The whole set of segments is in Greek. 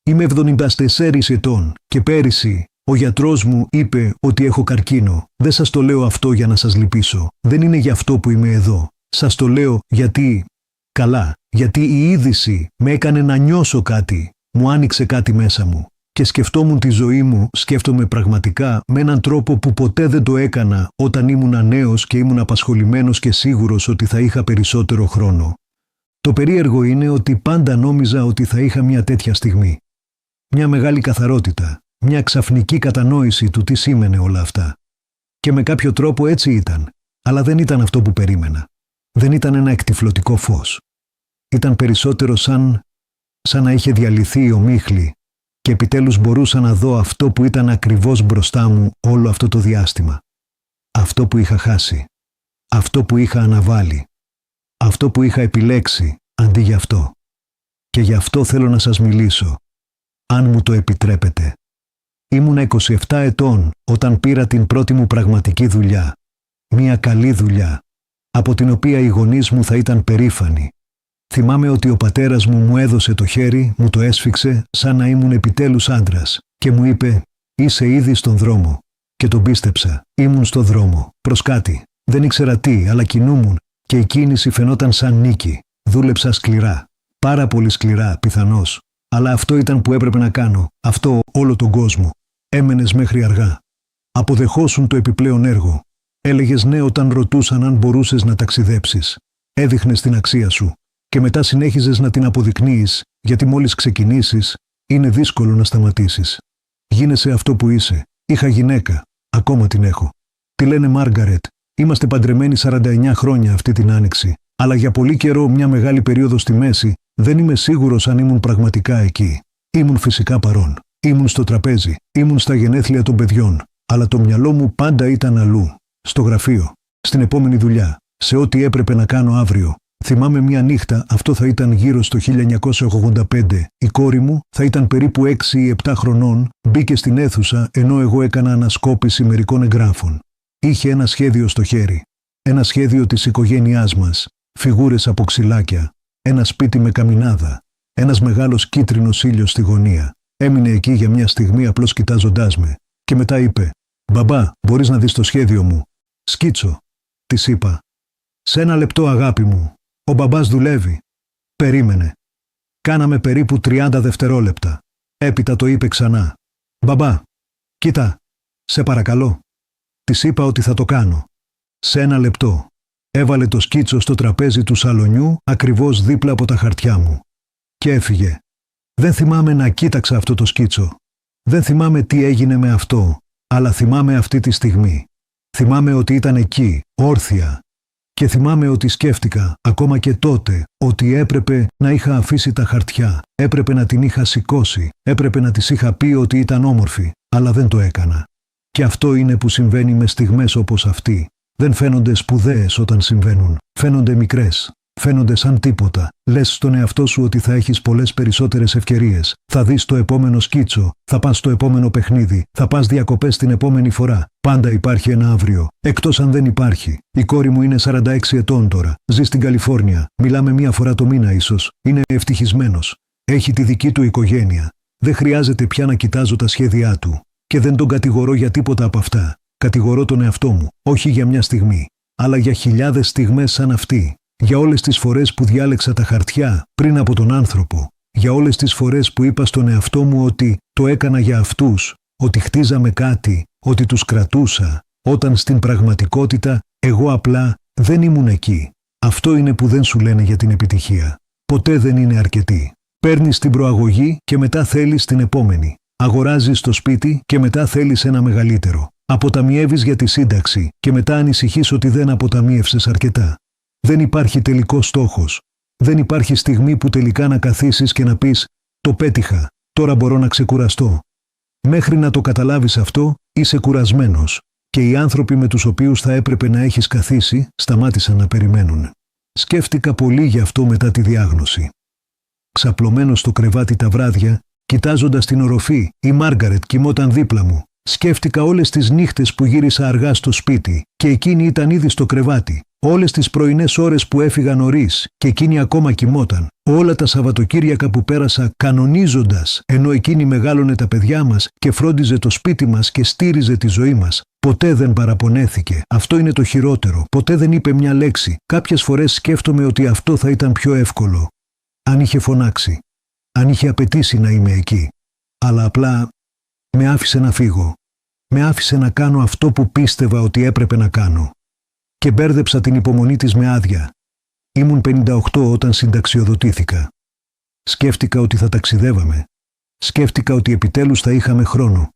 Είμαι 74 ετών και πέρυσι ο γιατρός μου είπε ότι έχω καρκίνο. Δεν σας το λέω αυτό για να σας λυπήσω. Δεν είναι γι' αυτό που είμαι εδώ. Σας το λέω γιατί... γιατί η είδηση με έκανε να νιώσω κάτι. Μου άνοιξε κάτι μέσα μου. Και σκεφτόμουν τη ζωή μου, σκέφτομαι πραγματικά με έναν τρόπο που ποτέ δεν το έκανα όταν ήμουν νέος και ήμουν απασχολημένος και σίγουρος ότι θα είχα περισσότερο χρόνο. Το περίεργο είναι ότι πάντα νόμιζα ότι θα είχα μια τέτοια στιγμή. Μια μεγάλη καθαρότητα, μια ξαφνική κατανόηση του τι σήμαινε όλα αυτά. Και με κάποιο τρόπο έτσι ήταν, αλλά δεν ήταν αυτό που περίμενα. Δεν ήταν ένα εκτυφλωτικό φως. Ήταν περισσότερο σαν να είχε διαλυθεί η ομίχλη και επιτέλους μπορούσα να δω αυτό που ήταν ακριβώς μπροστά μου όλο αυτό το διάστημα. Αυτό που είχα χάσει. Αυτό που είχα αναβάλει. Αυτό που είχα επιλέξει αντί για αυτό. Και γι' αυτό θέλω να σας μιλήσω, αν μου το επιτρέπετε. Ήμουνα 27 ετών όταν πήρα την πρώτη μου πραγματική δουλειά. Μια καλή δουλειά, από την οποία οι γονείς μου θα ήταν περήφανοι. Θυμάμαι ότι ο πατέρας μου έδωσε το χέρι, μου το έσφιξε σαν να ήμουν επιτέλους άντρας και μου είπε «Είσαι ήδη στον δρόμο». Και τον πίστεψα. Ήμουν στο δρόμο, προς κάτι. Δεν ήξερα τι, αλλά κινούμουν και η κίνηση φαινόταν σαν νίκη. Δούλεψα σκληρά. Πάρα πολύ σκληρά, πιθανώς. Αλλά αυτό ήταν που έπρεπε να κάνω. Αυτό όλο τον κόσμο. Έμενες μέχρι αργά. Αποδεχόσουν το επιπλέον έργο. Έλεγες ναι όταν ρωτούσαν αν μπορούσες να ταξιδέψεις. Έδειχνες την αξία σου. Και μετά συνέχιζες να την αποδεικνύεις, γιατί μόλις ξεκινήσεις, είναι δύσκολο να σταματήσεις. Γίνεσαι αυτό που είσαι. Είχα γυναίκα. Ακόμα την έχω. Τη λένε Μάργαρετ. Είμαστε παντρεμένοι 49 χρόνια αυτή την άνοιξη. Αλλά για πολύ καιρό, μια μεγάλη περίοδο στη μέση, δεν είμαι σίγουρος αν ήμουν πραγματικά εκεί. Ήμουν φυσικά παρόν. Ήμουν στο τραπέζι. Ήμουν στα γενέθλια των παιδιών. Αλλά το μυαλό μου πάντα ήταν αλλού. Στο γραφείο. Στην επόμενη δουλειά. Σε ό,τι έπρεπε να κάνω αύριο. Θυμάμαι μια νύχτα, αυτό θα ήταν γύρω στο 1985, η κόρη μου θα ήταν περίπου 6 ή 7 χρονών, μπήκε στην αίθουσα ενώ εγώ έκανα ανασκόπηση μερικών εγγράφων. Είχε ένα σχέδιο στο χέρι. Ένα σχέδιο της οικογένειάς μας. Φιγούρες από ξυλάκια. Ένα σπίτι με καμινάδα. Ένας μεγάλος κίτρινος ήλιος στη γωνία. Έμεινε εκεί για μια στιγμή απλώς κοιτάζοντάς με. Και μετά είπε «Μπαμπά, μπορείς να δεις το σχέδιο μου?» «Σκίτσο», της είπα. «Σε ένα λεπτό αγάπη μου. Ο μπαμπάς δουλεύει». Περίμενε. Κάναμε περίπου 30 δευτερόλεπτα. Έπειτα το είπε ξανά. «Μπαμπά, κοίτα, σε παρακαλώ». Της είπα ότι θα το κάνω. Σε ένα λεπτό. Έβαλε το σκίτσο στο τραπέζι του σαλονιού ακριβώς δίπλα από τα χαρτιά μου. Και έφυγε. Δεν θυμάμαι να κοίταξα αυτό το σκίτσο. Δεν θυμάμαι τι έγινε με αυτό, αλλά θυμάμαι αυτή τη στιγμή. Θυμάμαι ότι ήταν εκεί, όρθια. Και θυμάμαι ότι σκέφτηκα, ακόμα και τότε, ότι έπρεπε να είχα αφήσει τα χαρτιά, έπρεπε να την είχα σηκώσει, έπρεπε να της είχα πει ότι ήταν όμορφη, αλλά δεν το έκανα. Και αυτό είναι που συμβαίνει με στιγμές όπως αυτή. Δεν φαίνονται σπουδαίες όταν συμβαίνουν, φαίνονται μικρές, φαίνονται σαν τίποτα. Λες στον εαυτό σου ότι θα έχεις πολλές περισσότερες ευκαιρίες, θα δεις το επόμενο σκίτσο, θα πας στο επόμενο παιχνίδι, θα πας διακοπές την επόμενη φορά. Πάντα υπάρχει ένα αύριο, εκτός αν δεν υπάρχει. Η κόρη μου είναι 46 ετών τώρα, ζει στην Καλιφόρνια, μιλάμε μία φορά το μήνα ίσως, είναι ευτυχισμένος. Έχει τη δική του οικογένεια. Δεν χρειάζεται πια να κοιτάζω τα σχέδιά του. Και δεν τον κατηγορώ για τίποτα από αυτά. Κατηγορώ τον εαυτό μου, όχι για μια στιγμή, αλλά για χιλιάδες στιγμές σαν αυτή. Για όλες τις φορές που διάλεξα τα χαρτιά πριν από τον άνθρωπο. Για όλες τις φορές που είπα στον εαυτό μου ότι το έκανα για αυτούς, ότι χτίζαμε κάτι, ότι τους κρατούσα, όταν στην πραγματικότητα εγώ απλά δεν ήμουν εκεί. Αυτό είναι που δεν σου λένε για την επιτυχία. Ποτέ δεν είναι αρκετή. Παίρνεις την προαγωγή και μετά θέλεις την επόμενη. Αγοράζεις το σπίτι και μετά θέλεις ένα μεγαλύτερο. Αποταμιεύεις για τη σύνταξη και μετά ανησυχείς ότι δεν αποταμίευσες αρκετά. Δεν υπάρχει τελικός στόχος. Δεν υπάρχει στιγμή που τελικά να καθίσεις και να πεις «Το πέτυχα, τώρα μπορώ να ξεκουραστώ». Μέχρι να το καταλάβεις αυτό, είσαι κουρασμένος και οι άνθρωποι με τους οποίους θα έπρεπε να έχεις καθίσει σταμάτησαν να περιμένουν. Σκέφτηκα πολύ γι' αυτό μετά τη διάγνωση. Ξαπλωμένος στο κρεβάτι τα βράδια, κοιτάζοντας την οροφή, η Μάργαρετ κοιμόταν δίπλα μου. Σκέφτηκα όλες τις νύχτες που γύρισα αργά στο σπίτι και εκείνη ήταν ήδη στο κρεβάτι. Όλες τις πρωινές ώρες που έφυγα νωρίς και εκείνη ακόμα κοιμόταν. Όλα τα Σαββατοκύριακα που πέρασα κανονίζοντας, ενώ εκείνη μεγάλωνε τα παιδιά μας και φρόντιζε το σπίτι μας και στήριζε τη ζωή μας. Ποτέ δεν παραπονέθηκε. Αυτό είναι το χειρότερο. Ποτέ δεν είπε μια λέξη. Κάποιες φορές σκέφτομαι ότι αυτό θα ήταν πιο εύκολο. Αν είχε φωνάξει. Αν είχε απαιτήσει να είμαι εκεί. Αλλά απλά με άφησε να φύγω. Με άφησε να κάνω αυτό που πίστευα ότι έπρεπε να κάνω. Και μπέρδεψα την υπομονή της με άδεια. Ήμουν 58 όταν συνταξιοδοτήθηκα. Σκέφτηκα ότι θα ταξιδεύαμε. Σκέφτηκα ότι επιτέλους θα είχαμε χρόνο.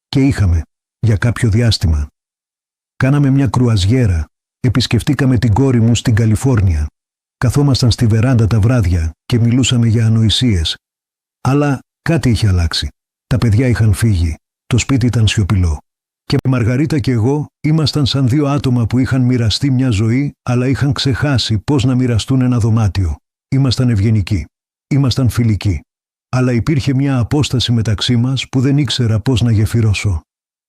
Και είχαμε, για κάποιο διάστημα. Κάναμε μια κρουαζιέρα. Επισκεφτήκαμε την κόρη μου στην Καλιφόρνια. Καθόμασταν στη βεράντα τα βράδια και μιλούσαμε για ανοησίες. Αλλά κάτι είχε αλλάξει. Τα παιδιά είχαν φύγει. Το σπίτι ήταν σιωπηλό. Και η Μαργαρίτα και εγώ ήμασταν σαν δύο άτομα που είχαν μοιραστεί μια ζωή, αλλά είχαν ξεχάσει πώς να μοιραστούν ένα δωμάτιο. Ήμασταν ευγενικοί. Ήμασταν φιλικοί. Αλλά υπήρχε μια απόσταση μεταξύ μας που δεν ήξερα πώς να γεφυρώσω.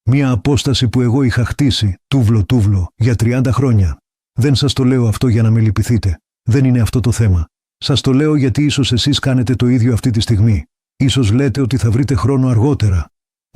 Μια απόσταση που εγώ είχα χτίσει, τούβλο, για 30 χρόνια. Δεν σας το λέω αυτό για να με λυπηθείτε. Δεν είναι αυτό το θέμα. Σας το λέω γιατί ίσως εσείς κάνετε το ίδιο αυτή τη στιγμή. Ίσως λέτε ότι θα βρείτε χρόνο αργότερα.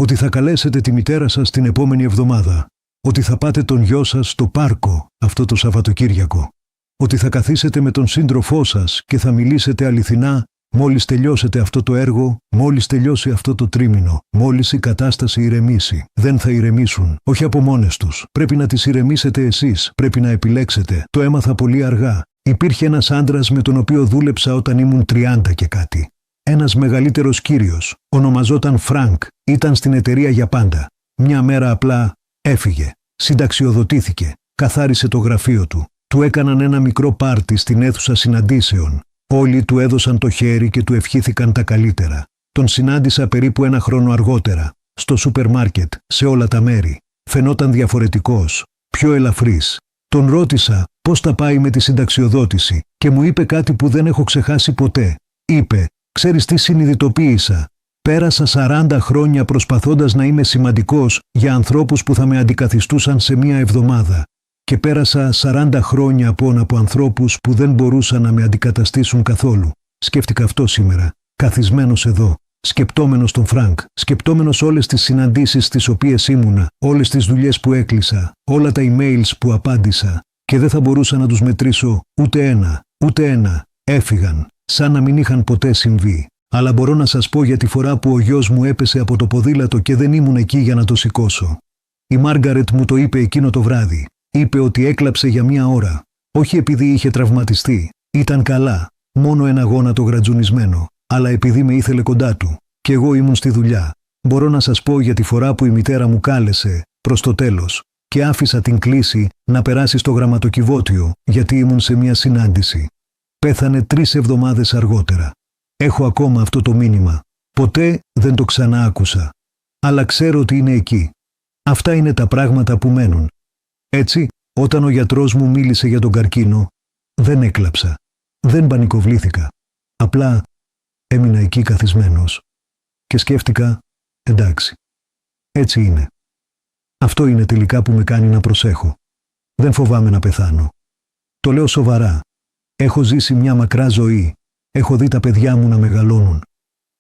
Ότι θα καλέσετε τη μητέρα σας την επόμενη εβδομάδα. Ότι θα πάτε τον γιο σας στο πάρκο αυτό το Σαββατοκύριακο. Ότι θα καθίσετε με τον σύντροφό σας και θα μιλήσετε αληθινά μόλις τελειώσετε αυτό το έργο, μόλις τελειώσει αυτό το τρίμηνο, μόλις η κατάσταση ηρεμήσει. Δεν θα ηρεμήσουν, όχι από μόνες τους. Πρέπει να τις ηρεμήσετε εσείς, πρέπει να επιλέξετε. Το έμαθα πολύ αργά. Υπήρχε ένας άντρας με τον οποίο δούλεψα όταν ήμουν 30 και κάτι. Ένας μεγαλύτερος κύριος, ονομαζόταν Φρανκ, ήταν στην εταιρεία για πάντα. Μια μέρα απλά έφυγε, συνταξιοδοτήθηκε, καθάρισε το γραφείο του. Του έκαναν ένα μικρό πάρτι στην αίθουσα συναντήσεων. Όλοι του έδωσαν το χέρι και του ευχήθηκαν τα καλύτερα. Τον συνάντησα περίπου ένα χρόνο αργότερα, στο σούπερ μάρκετ, σε όλα τα μέρη. Φαινόταν διαφορετικός, πιο ελαφρύς. Τον ρώτησα πώς τα πάει με τη συνταξιοδότηση και μου είπε κάτι που δεν έχω ξεχάσει ποτέ. Είπε: «Ξέρεις τι συνειδητοποίησα? Πέρασα 40 χρόνια προσπαθώντας να είμαι σημαντικός για ανθρώπους που θα με αντικαθιστούσαν σε μία εβδομάδα. Και πέρασα 40 χρόνια από ανθρώπους που δεν μπορούσαν να με αντικαταστήσουν καθόλου». Σκέφτηκα αυτό σήμερα, καθισμένος εδώ, σκεπτόμενος τον Φρανκ, σκεπτόμενος όλες τις συναντήσεις στις οποίες ήμουνα, όλες τις δουλειές που έκλεισα, όλα τα emails που απάντησα, και δεν θα μπορούσα να τους μετρήσω ούτε ένα. Έφυγαν, σαν να μην είχαν ποτέ συμβεί. Αλλά μπορώ να σας πω για τη φορά που ο γιος μου έπεσε από το ποδήλατο και δεν ήμουν εκεί για να το σηκώσω. Η Μάργαρετ μου το είπε εκείνο το βράδυ. Είπε ότι έκλαψε για μια ώρα. Όχι επειδή είχε τραυματιστεί. Ήταν καλά. Μόνο ένα γόνατο γρατζουνισμένο. Αλλά επειδή με ήθελε κοντά του. Και εγώ ήμουν στη δουλειά. Μπορώ να σας πω για τη φορά που η μητέρα μου κάλεσε, προς το τέλος, και άφησα την κλήση να περάσει στο γραμματοκιβώτιο, γιατί ήμουν σε μια συνάντηση. Πέθανε 3 εβδομάδες αργότερα. Έχω ακόμα αυτό το μήνυμα. Ποτέ δεν το ξανά άκουσα. Αλλά ξέρω ότι είναι εκεί. Αυτά είναι τα πράγματα που μένουν. Έτσι, όταν ο γιατρός μου μίλησε για τον καρκίνο, δεν έκλαψα. Δεν πανικοβλήθηκα. Απλά έμεινα εκεί καθισμένος. Και σκέφτηκα, εντάξει. Έτσι είναι. Αυτό είναι τελικά που με κάνει να προσέχω. Δεν φοβάμαι να πεθάνω. Το λέω σοβαρά. Έχω ζήσει μια μακρά ζωή. Έχω δει τα παιδιά μου να μεγαλώνουν.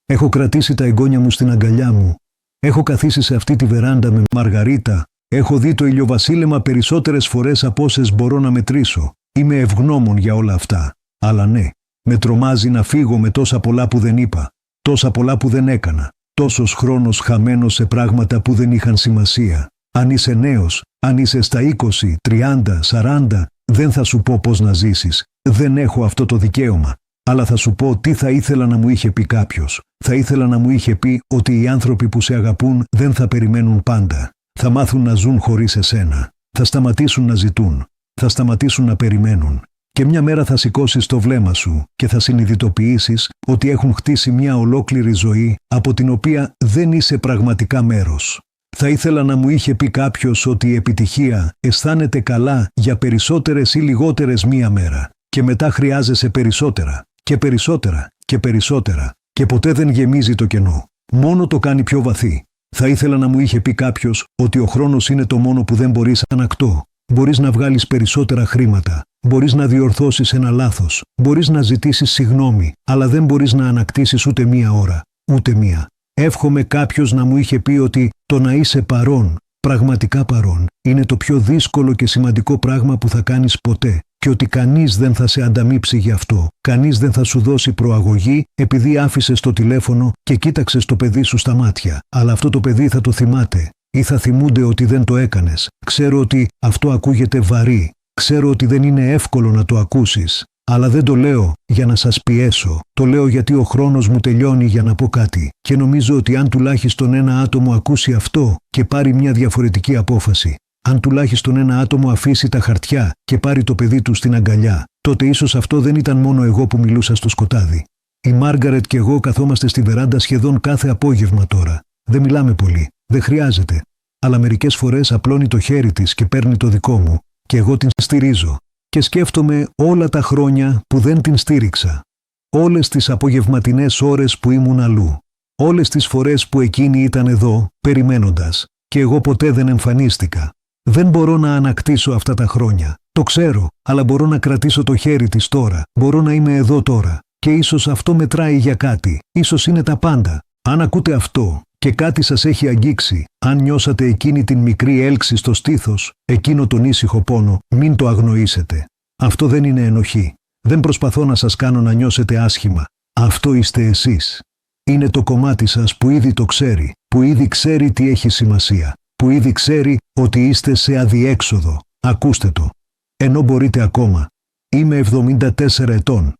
Έχω κρατήσει τα εγγόνια μου στην αγκαλιά μου. Έχω καθίσει σε αυτή τη βεράντα με Μαργαρίτα. Έχω δει το ηλιοβασίλεμα περισσότερες φορές από όσες μπορώ να μετρήσω. Είμαι ευγνώμων για όλα αυτά. Αλλά ναι, με τρομάζει να φύγω με τόσα πολλά που δεν είπα. Τόσα πολλά που δεν έκανα. Τόσος χρόνος χαμένος σε πράγματα που δεν είχαν σημασία. Αν είσαι νέος, αν είσαι στα 20, 30, 40, δεν θα σου πω πώς να ζήσεις. Δεν έχω αυτό το δικαίωμα. Αλλά θα σου πω τι θα ήθελα να μου είχε πει κάποιος. Θα ήθελα να μου είχε πει ότι οι άνθρωποι που σε αγαπούν δεν θα περιμένουν πάντα. Θα μάθουν να ζουν χωρίς εσένα. Θα σταματήσουν να ζητούν. Θα σταματήσουν να περιμένουν. Και μια μέρα θα σηκώσεις το βλέμμα σου και θα συνειδητοποιήσεις ότι έχουν χτίσει μια ολόκληρη ζωή από την οποία δεν είσαι πραγματικά μέρος. Θα ήθελα να μου είχε πει κάποιος ότι η επιτυχία αισθάνεται καλά για περισσότερες ή λιγότερες μία μέρα. Και μετά χρειάζεσαι περισσότερα και περισσότερα και περισσότερα. Και ποτέ δεν γεμίζει το κενό. Μόνο το κάνει πιο βαθύ. Θα ήθελα να μου είχε πει κάποιος ότι ο χρόνος είναι το μόνο που δεν μπορείς ανακτώ. Μπορείς να βγάλεις περισσότερα χρήματα. Μπορείς να διορθώσεις ένα λάθος. Μπορείς να ζητήσεις συγγνώμη, αλλά δεν μπορείς να ανακτήσεις ούτε μία ώρα. Ούτε μία. Εύχομαι κάποιος να μου είχε πει ότι το να είσαι παρόν, πραγματικά παρόν, είναι το πιο δύσκολο και σημαντικό πράγμα που θα κάνεις ποτέ. Και ότι κανείς δεν θα σε ανταμείψει γι' αυτό. Κανείς δεν θα σου δώσει προαγωγή επειδή άφησες το τηλέφωνο και κοίταξες το παιδί σου στα μάτια. Αλλά αυτό το παιδί θα το θυμάται. Ή θα θυμούνται ότι δεν το έκανες. Ξέρω ότι αυτό ακούγεται βαρύ. Ξέρω ότι δεν είναι εύκολο να το ακούσεις. Αλλά δεν το λέω για να σας πιέσω. Το λέω γιατί ο χρόνος μου τελειώνει για να πω κάτι. Και νομίζω ότι αν τουλάχιστον ένα άτομο ακούσει αυτό και πάρει μια διαφορετική απόφαση, αν τουλάχιστον ένα άτομο αφήσει τα χαρτιά και πάρει το παιδί του στην αγκαλιά, τότε ίσως αυτό δεν ήταν μόνο εγώ που μιλούσα στο σκοτάδι. Η Μάργαρετ και εγώ καθόμαστε στη βεράντα σχεδόν κάθε απόγευμα τώρα. Δεν μιλάμε πολύ. Δεν χρειάζεται. Αλλά μερικές φορές απλώνει το χέρι της και παίρνει το δικό μου και εγώ την στηρίζω. Και σκέφτομαι όλα τα χρόνια που δεν την στήριξα. Όλες τις απογευματινές ώρες που ήμουν αλλού. Όλες τις φορές που εκείνη ήταν εδώ, περιμένοντας. Και εγώ ποτέ δεν εμφανίστηκα. Δεν μπορώ να ανακτήσω αυτά τα χρόνια. Το ξέρω, αλλά μπορώ να κρατήσω το χέρι της τώρα. Μπορώ να είμαι εδώ τώρα. Και ίσως αυτό μετράει για κάτι. Ίσως είναι τα πάντα. Αν ακούτε αυτό και κάτι σας έχει αγγίξει, αν νιώσατε εκείνη την μικρή έλξη στο στήθος, εκείνο τον ήσυχο πόνο, μην το αγνοήσετε. Αυτό δεν είναι ενοχή. Δεν προσπαθώ να σας κάνω να νιώσετε άσχημα. Αυτό είστε εσείς. Είναι το κομμάτι σας που ήδη το ξέρει, που ήδη ξέρει τι έχει σημασία, που ήδη ξέρει ότι είστε σε αδιέξοδο. Ακούστε το. Ενώ μπορείτε ακόμα. Είμαι 74 ετών.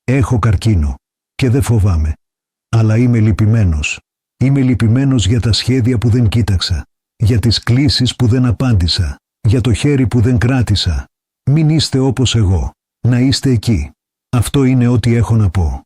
Έχω καρκίνο. Και δεν φοβάμαι. Αλλά είμαι λυπημένος. Είμαι λυπημένος για τα σχέδια που δεν κοίταξα. Για τις κλήσεις που δεν απάντησα. Για το χέρι που δεν κράτησα. Μην είστε όπως εγώ. Να είστε εκεί. Αυτό είναι ό,τι έχω να πω.